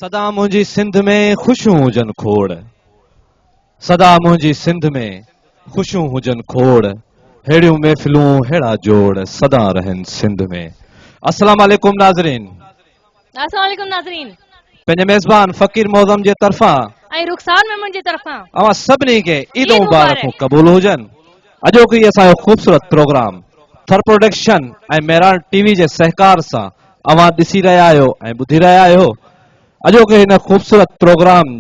सदा मुंहिंजी सिंध में ख़ुशियूं हुजनि खोड़, सदा मुंहिंजी सिंध में ख़ुशियूं हुजनि खोड़, हेड़ियूं महफ़िलूं हेड़ा जोड़ सदा रहनि सिंध में। अस्सलाम वालेकुम नाज़रीन। अस्सलाम वालेकुम नाज़रीन। पंहिंजे मेज़बान फ़कीर मौज़म जे तरफ़ां ऐं रुख़सार मेमन जे तरफ़ां अवां सभिनी खे ईद मुबारकूं क़बूल हुजनि। अॼोको इहो असांजो ख़ूबसूरत प्रोग्राम थर प्रोडक्शन ऐं मेरान टीवी जे सहकार सां अवां ॾिसी रहिया आहियो ऐं ॿुधी रहिया आहियो। अॼोके हिन ख़ूबसूरत प्रोग्राम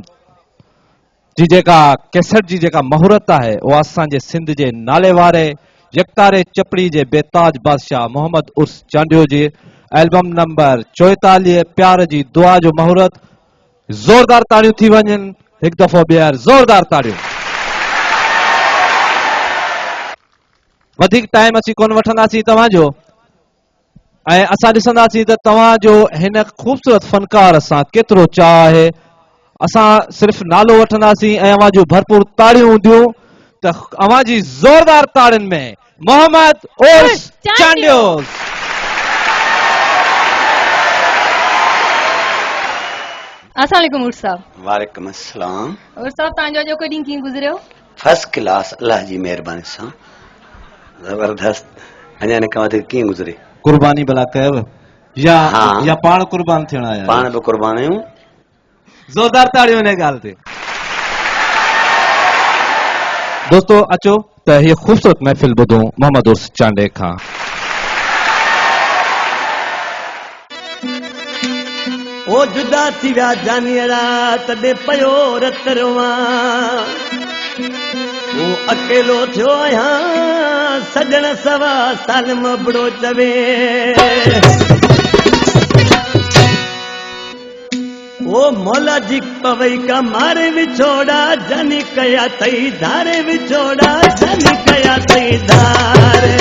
जी जेका कैसेट जी जेका मुहूर्त आहे उहा असांजे सिंध जे नाले वारे यकतारे चपड़ी जे बेताज बादशाह मोहम्मद उर्स चांडियो जी एल्बम नंबर 44 प्यार जी दुआ जो मुहूर्त। ज़ोरदार ताड़ियूं थी वञनि हिकु दफ़ो ॿीहर ज़ोरदार ताड़ियूं। वधीक टाइम असीं कोन वठंदासीं तव्हांजो ऐं असां ॾिसंदासीं त तव्हांजो हिन ख़ूबसूरत फनकार सां केतिरो चाह आहे। असां सिर्फ़ नालो वठंदासीं ऐं अवां जूं भरपूर ताड़ियूं हूंदियूं त अवां जी ज़ोरदार ताड़ियुनि में मोहम्मद उर्स चांडियो। अस्सलाम वालेकुम उर्स साहब। वालेकुम अस्सलाम। उर्स साहब तव्हांजो अॼोको ॾींहुं कीअं गुज़रियो? फर्स्ट क्लास, अल्लाह जी महिरबानी सां ज़बरदस्त। अञा हिन खां वधीक कीअं गुज़रे? कुर्बानी भला कयव या पाण कुर्बान थियण आया? पाण बि कुर्बान आहियूं। ज़ोरदार ताड़ियूं हिन ॻाल्हि ते। दोस्तो अचो त हीअ ख़ूबसूरत महफ़िल ॿुधूं मोहम्मद उर्स चांडे खां। ओ जुदा थी विया जानियरा तॾहिं पयो रत रोवां, ओ अकेलो थियो आहियां सजण सवा साल मबड़ो चवे, ओ मौला जी पवई का मारे विछोड़ा जनी कया तई धारे विछोड़ा जनी कया तई धारे,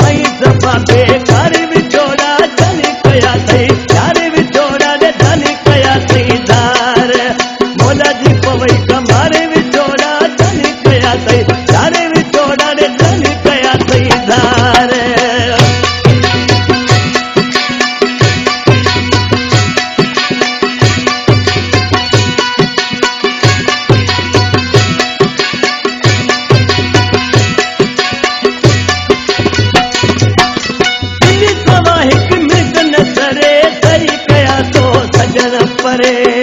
आई दफा बेकार विछोड़ा जनी कया तई धारे विछोड़ा रे जनी कया तई धारे, मौला जी पवई का मारे विछोड़ा जनी कया तई धारे विछोड़ा रे जनी कया तई धारे। हिक मिट न सरे सही कया तो सजन परे,